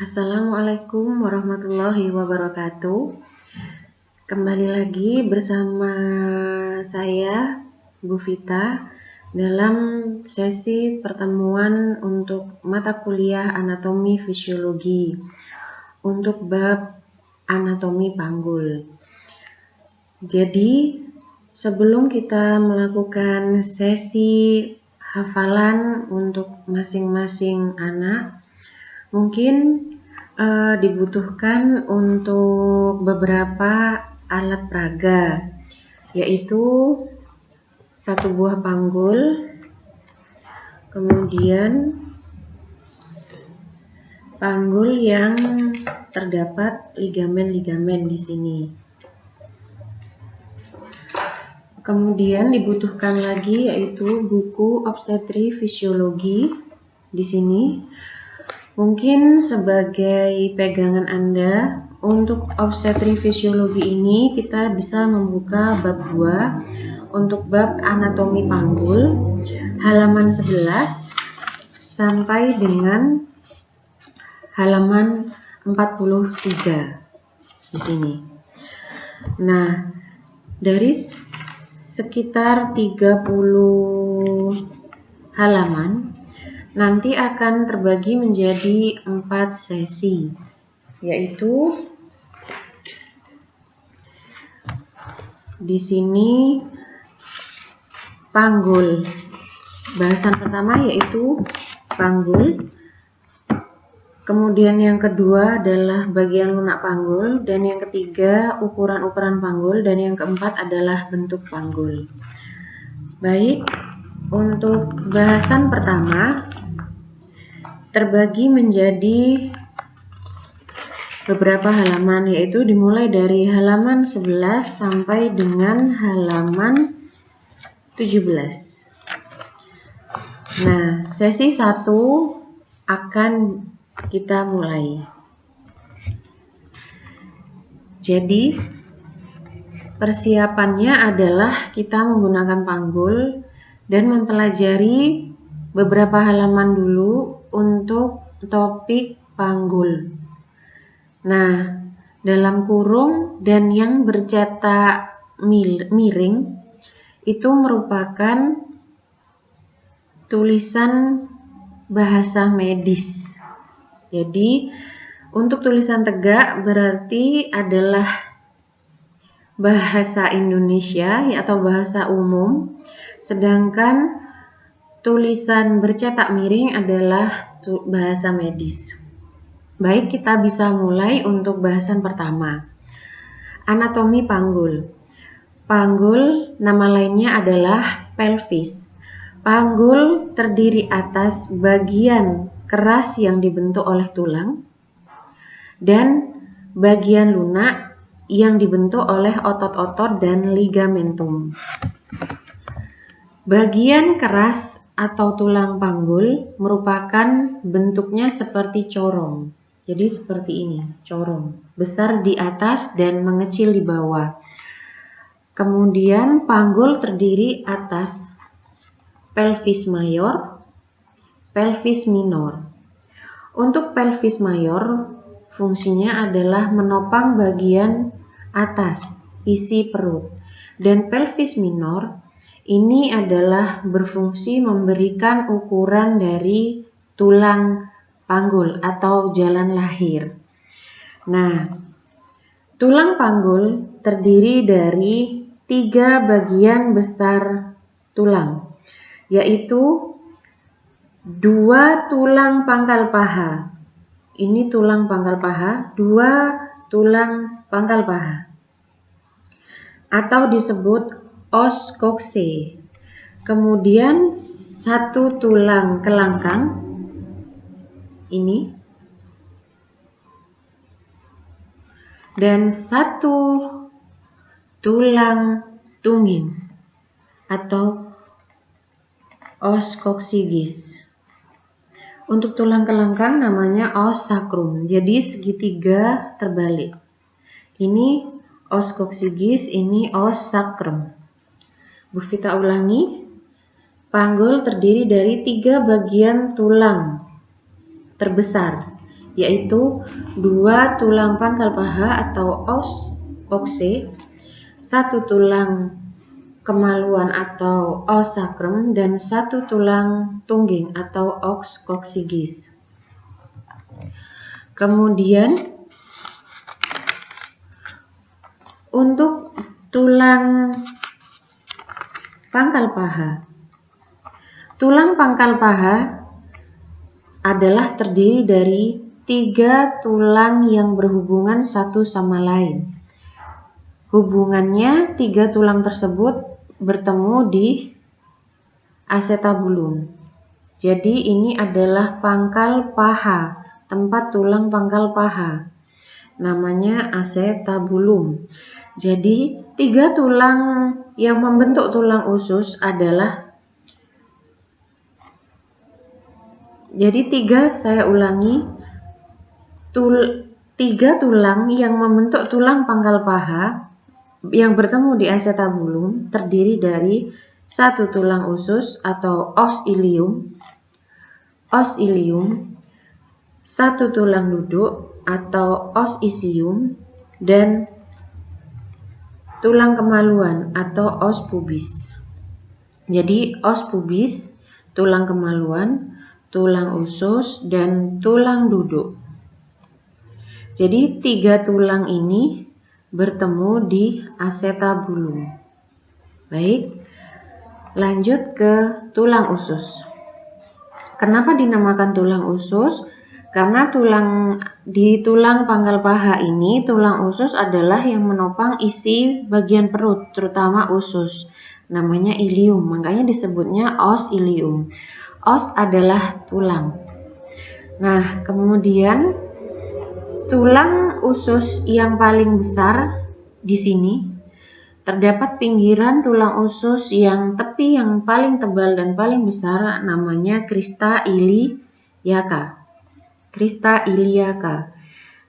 Assalamualaikum warahmatullahi wabarakatuh. Kembali lagi bersama saya, Bu Vita, dalam sesi pertemuan untuk mata kuliah anatomi fisiologi untuk bab anatomi panggul. Jadi, sebelum kita melakukan sesi hafalan untuk masing-masing anak, mungkin dibutuhkan untuk beberapa alat peraga, yaitu satu buah panggul, kemudian panggul yang terdapat ligamen-ligamen di sini. Kemudian dibutuhkan lagi yaitu buku obstetri fisiologi di sini. Mungkin sebagai pegangan Anda untuk obstetri fisiologi ini kita bisa membuka bab 2 untuk bab anatomi panggul halaman 11 sampai dengan halaman 43 di sini. Nah, dari sekitar 30 halaman nanti akan terbagi menjadi 4 sesi, yaitu di sini panggul. Bahasan pertama yaitu panggul. Kemudian yang kedua adalah bagian lunak panggul, dan yang ketiga ukuran-ukuran panggul, dan yang keempat adalah bentuk panggul. Baik, untuk bahasan pertama terbagi menjadi beberapa halaman, yaitu dimulai dari halaman 11 sampai dengan halaman 17. Nah, sesi 1 akan kita mulai. Jadi, persiapannya adalah kita menggunakan panggul dan mempelajari beberapa halaman dulu untuk topik panggul. Nah, dalam kurung dan yang bercetak miring itu merupakan tulisan bahasa medis. Jadi, untuk tulisan tegak berarti adalah bahasa Indonesia atau bahasa umum, sedangkan tulisan bercetak miring adalah bahasa medis. Baik, kita bisa mulai untuk bahasan pertama. Anatomi panggul. Panggul nama lainnya adalah pelvis. Panggul terdiri atas bagian keras yang dibentuk oleh tulang dan bagian lunak yang dibentuk oleh otot-otot dan ligamentum. Bagian keras atau tulang panggul merupakan bentuknya seperti corong. Jadi seperti ini, corong, besar di atas dan mengecil di bawah. Kemudian panggul terdiri atas pelvis mayor, pelvis minor. Untuk pelvis mayor, fungsinya adalah menopang bagian atas, isi perut. Dan pelvis minor ini adalah berfungsi memberikan ukuran dari tulang panggul atau jalan lahir. Nah, tulang panggul terdiri dari 3 bagian besar tulang, yaitu 2 tulang pangkal paha. Ini tulang pangkal paha, 2 tulang pangkal paha. Atau disebut os coxae. Kemudian 1 tulang kelangkang ini dan 1 tulang tungging atau os coccygeus. Untuk tulang kelangkang namanya os sacrum. Jadi segitiga terbalik. Ini os coccygeus, ini os sacrum. Bu Vita ulangi, panggul terdiri dari 3 bagian tulang terbesar, yaitu 2 tulang pangkal paha atau os oxe, 1 tulang kemaluan atau os sacrum, dan 1 tulang tungging atau os coccygeus. Kemudian untuk tulang pangkal paha. Tulang pangkal paha adalah terdiri dari 3 tulang yang berhubungan satu sama lain. Hubungannya 3 tulang tersebut bertemu di acetabulum. Jadi ini adalah pangkal paha, tempat tulang pangkal paha. Namanya acetabulum. Jadi 3 tulang yang membentuk tulang usus adalah, saya ulangi, 3 tulang yang membentuk tulang pangkal paha yang bertemu di acetabulum terdiri dari 1 tulang usus atau os ilium, 1 tulang duduk atau os isium, dan tulang kemaluan atau os pubis. Jadi os pubis, tulang kemaluan, tulang usus, dan tulang duduk. Jadi 3 tulang ini bertemu di acetabulum. Baik, lanjut ke tulang usus. Kenapa dinamakan tulang usus? Karena di tulang pangkal paha ini, tulang usus adalah yang menopang isi bagian perut, terutama usus. Namanya ilium, makanya disebutnya os ilium. Os adalah tulang. Nah, kemudian tulang usus yang paling besar di sini terdapat pinggiran tulang usus yang tepi yang paling tebal dan paling besar, namanya crista iliaca. Crista iliaca.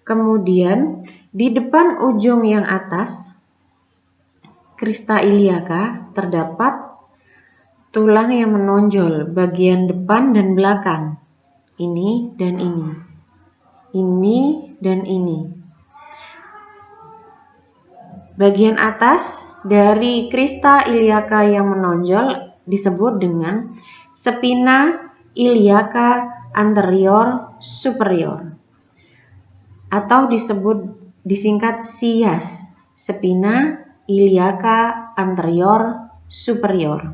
Kemudian di depan ujung yang atas crista iliaca terdapat tulang yang menonjol bagian depan dan belakang. Ini dan ini. Ini dan ini. Bagian atas dari crista iliaca yang menonjol disebut dengan spina iliaca anterior superior, atau disingkat SIAS, spina iliaca anterior superior.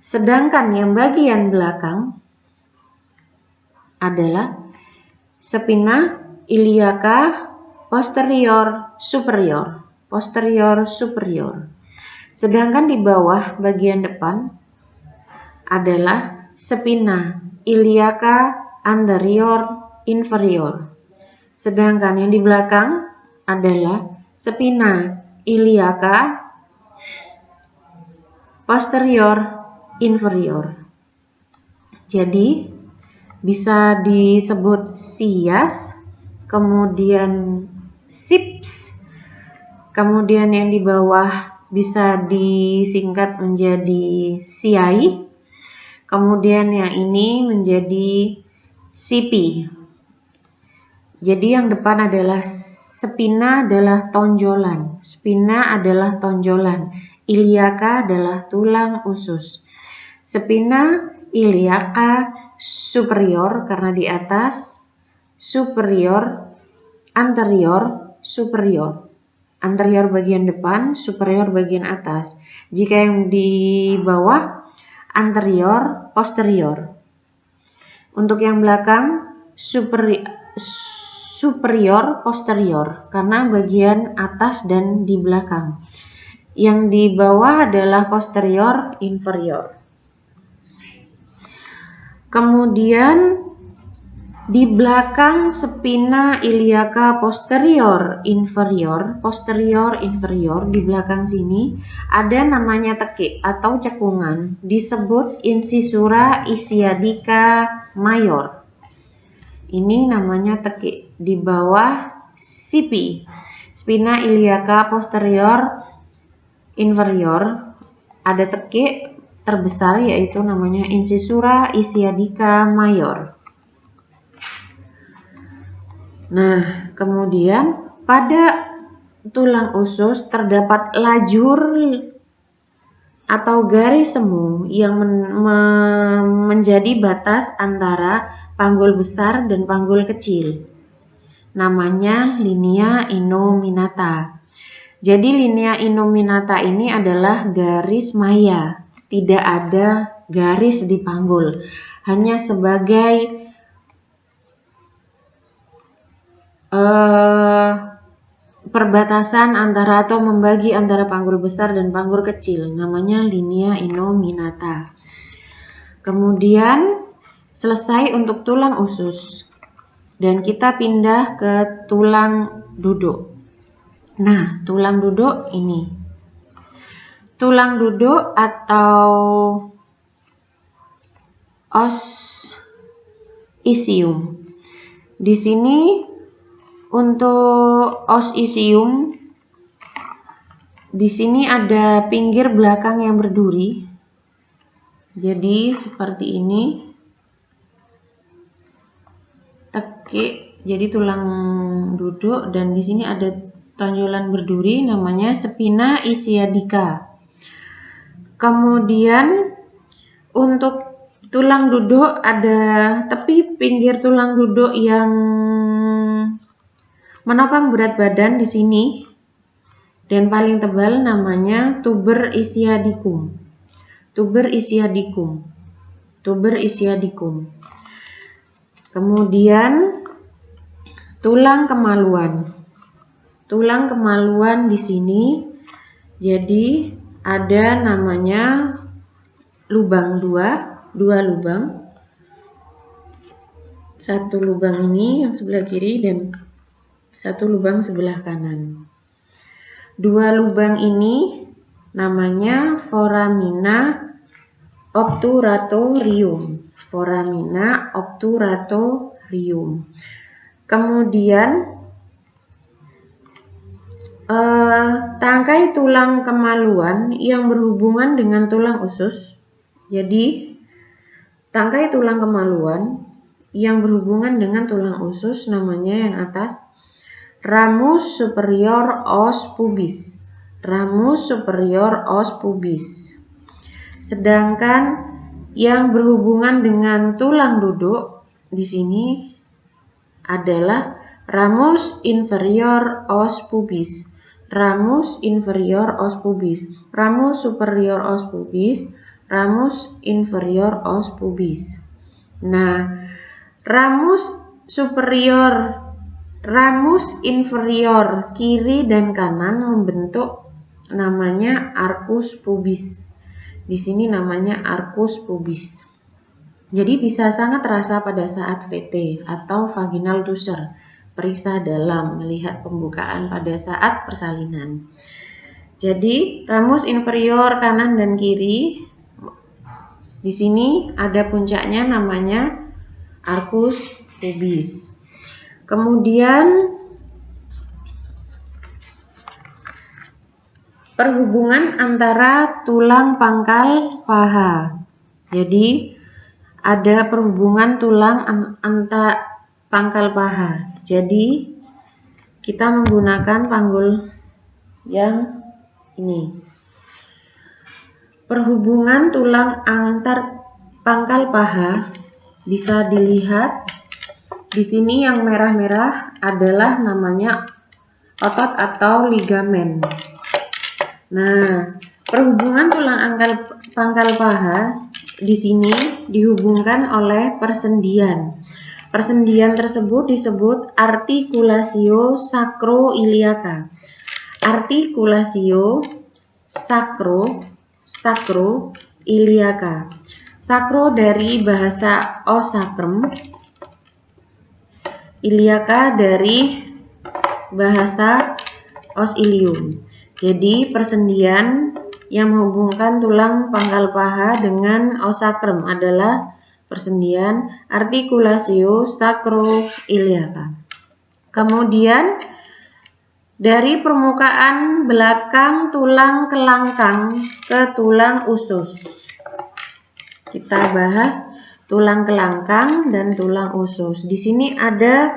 Sedangkan yang bagian belakang adalah spina iliaca posterior superior. Sedangkan di bawah bagian depan adalah spina iliaca anterior inferior. Sedangkan yang di belakang adalah spina iliaca posterior inferior. Jadi bisa disebut SIAS, kemudian SIPS, kemudian yang di bawah bisa disingkat menjadi SIAI, kemudian yang ini menjadi CP. Jadi yang depan adalah spina adalah tonjolan, iliaca adalah tulang usus. Spina iliaca superior karena di atas, superior, anterior, superior. Anterior bagian depan, superior bagian atas. Jika yang di bawah, anterior, posterior. Untuk yang belakang, superior, posterior, karena bagian atas dan di belakang. Yang di bawah adalah posterior, inferior. Kemudian di belakang spina iliaca posterior inferior, di belakang sini ada namanya tekik atau cekungan, disebut incisura ischiadica major. Ini namanya tekik. Di bawah CP, spina iliaca posterior inferior, ada tekik terbesar yaitu namanya incisura ischiadica major. Nah, kemudian pada tulang usus terdapat lajur atau garis semu yang menjadi batas antara panggul besar dan panggul kecil. Namanya linea innominata. Jadi linea innominata ini adalah garis maya, tidak ada garis di panggul, hanya sebagai perbatasan antara atau membagi antara panggul besar dan panggul kecil, namanya linea innominata. Kemudian selesai untuk tulang usus dan kita pindah ke tulang duduk. Nah, tulang duduk ini. Tulang duduk atau os isium. Di sini untuk os isium, di sini ada pinggir belakang yang berduri. Jadi seperti ini. Tekik, jadi tulang duduk, dan di sini ada tonjolan berduri namanya spina ischiadica. Kemudian untuk tulang duduk ada tepi pinggir tulang duduk yang menopang berat badan di sini dan paling tebal namanya tuber ischiadicum. Tuber ischiadicum. Tuber ischiadicum. Kemudian tulang kemaluan. Tulang kemaluan di sini jadi ada namanya lubang dua lubang. Satu lubang ini yang sebelah kiri dan satu lubang sebelah kanan. Dua lubang ini namanya foramina obturatorium. Foramina obturatorium. Kemudian tangkai tulang kemaluan yang berhubungan dengan tulang usus. Jadi tangkai tulang kemaluan yang berhubungan dengan tulang usus namanya yang atas ramus superior os pubis. Ramus superior os pubis. Sedangkan yang berhubungan dengan tulang duduk di sini adalah ramus inferior os pubis. Ramus inferior os pubis. Ramus superior os pubis. Ramus inferior os pubis. Nah, ramus inferior kiri dan kanan membentuk namanya arcus pubis. Di sini namanya arcus pubis. Jadi bisa sangat terasa pada saat VT atau vaginal toucher, periksa dalam, melihat pembukaan pada saat persalinan. Jadi ramus inferior kanan dan kiri, di sini ada puncaknya namanya arcus pubis. Kemudian perhubungan antara tulang pangkal paha. Jadi ada perhubungan tulang antara pangkal paha. Jadi kita menggunakan panggul yang ini. Perhubungan tulang antar pangkal paha bisa dilihat di sini. Yang merah-merah adalah namanya otot atau ligamen. Nah, perhubungan tulang pangkal paha di sini dihubungkan oleh persendian. Persendian tersebut disebut articulatio sacroiliaca. Articulatio sacroiliaca. Sacro dari bahasa osacrum, iliaca dari bahasa os ilium. Jadi persendian yang menghubungkan tulang pangkal paha dengan osacrum adalah persendian articulatio sacroiliaca. Kemudian dari permukaan belakang tulang kelangkang ke tulang usus. Kita bahas tulang kelangkang dan tulang usus. Di sini ada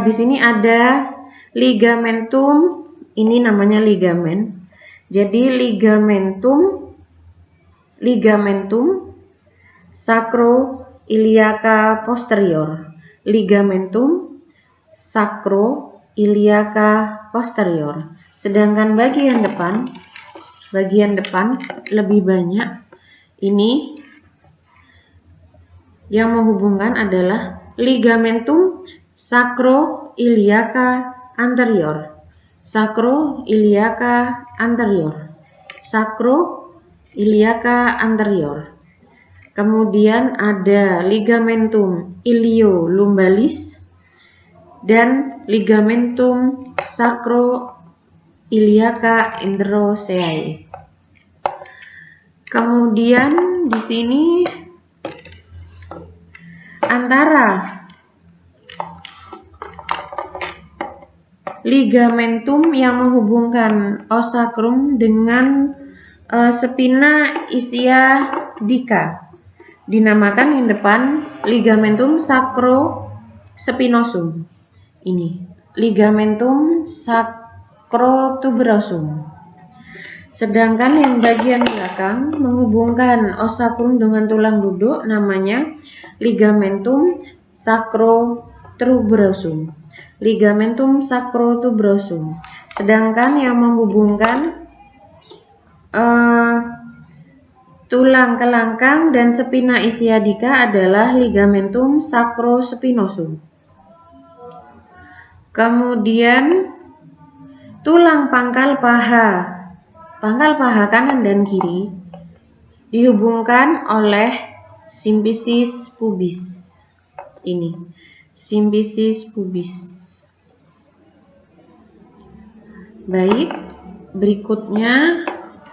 Di sini ada ligamentum, ini namanya ligamen. Jadi ligamentum sacroiliaca posterior. Ligamentum sacroiliaca posterior. Sedangkan bagian depan lebih banyak. Ini yang menghubungkan adalah ligamentum sacroiliaca anterior. Sacroiliaca anterior. Kemudian ada ligamentum iliolumbalis dan ligamentum sacroiliaca interossei. Kemudian di sini antara ligamentum yang menghubungkan os sacrum dengan spina ischiadica dinamakan yang depan ligamentum sacrospinosum. Ini ligamentum sacrotuberosum. Sedangkan yang bagian belakang menghubungkan os sacrum dengan tulang duduk namanya ligamentum sacrotuberosum. Sedangkan yang menghubungkan tulang kelangkang dan spina ischiadica adalah ligamentum sacrospinosum. Kemudian tulang pangkal paha kanan dan kiri dihubungkan oleh simfisis pubis. Ini simfisis pubis. Baik, berikutnya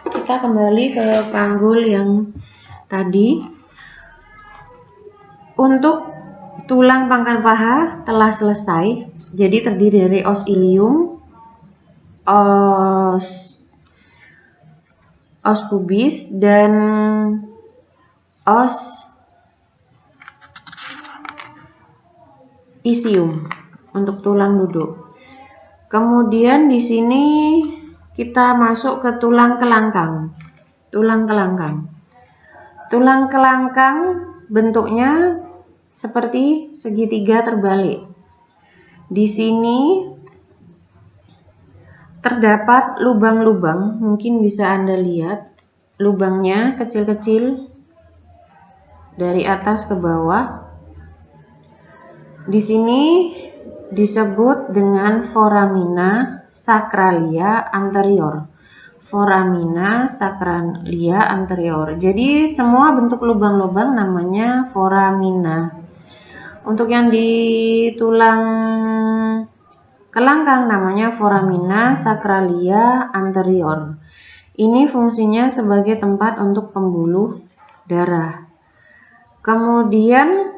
kita kembali ke panggul yang tadi. Untuk tulang pangkal paha telah selesai. Jadi terdiri dari os ilium, os pubis dan os isium untuk tulang duduk. Kemudian di sini kita masuk ke tulang kelangkang. Tulang kelangkang bentuknya seperti segitiga terbalik. Di sini terdapat lubang-lubang, mungkin bisa Anda lihat. Lubangnya kecil-kecil dari atas ke bawah. Di sini disebut dengan foramina sacralia anterior. Jadi semua bentuk lubang-lubang namanya foramina. Untuk yang di tulang kelangkang namanya foramina sacralia anterior. Ini fungsinya sebagai tempat untuk pembuluh darah. Kemudian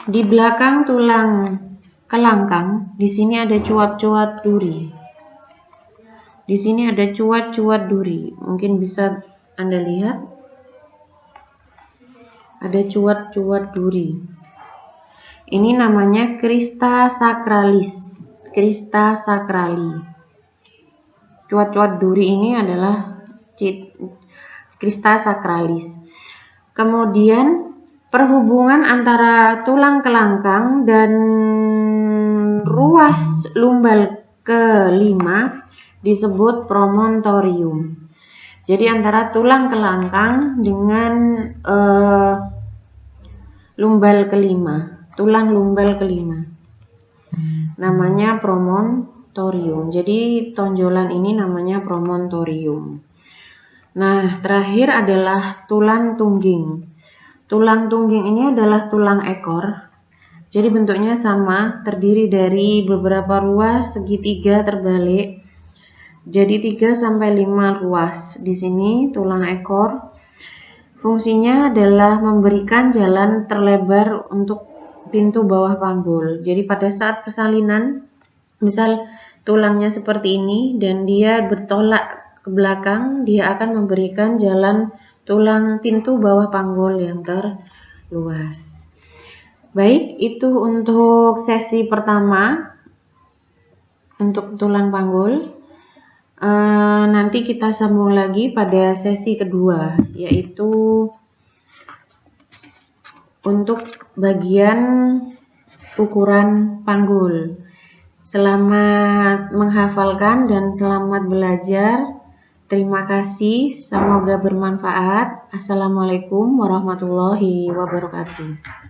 di belakang tulang kelangkang, di sini ada cuat-cuat duri. Mungkin bisa Anda lihat. Ada cuat-cuat duri. Ini namanya crista sacrali. Cuat-cuat duri ini adalah crista sacralis. Kemudian perhubungan antara tulang kelangkang dan ruas lumbal kelima disebut promontorium. Jadi antara tulang kelangkang dengan tulang lumbal kelima namanya promontorium. Jadi tonjolan ini namanya promontorium. Nah, terakhir adalah tulang tungging. Tulang tungging ini adalah tulang ekor. Jadi bentuknya sama, terdiri dari beberapa ruas segitiga terbalik. Jadi 3-5 ruas. Di sini tulang ekor. Fungsinya adalah memberikan jalan terlebar untuk pintu bawah panggul. Jadi pada saat persalinan, misal tulangnya seperti ini dan dia bertolak ke belakang, dia akan memberikan jalan tulang pintu bawah panggul yang terluas. Baik, itu untuk sesi pertama untuk tulang panggul. Nanti kita sambung lagi pada sesi kedua, yaitu untuk bagian ukuran panggul. Selamat menghafalkan dan selamat belajar. Terima kasih, semoga bermanfaat. Assalamualaikum warahmatullahi wabarakatuh.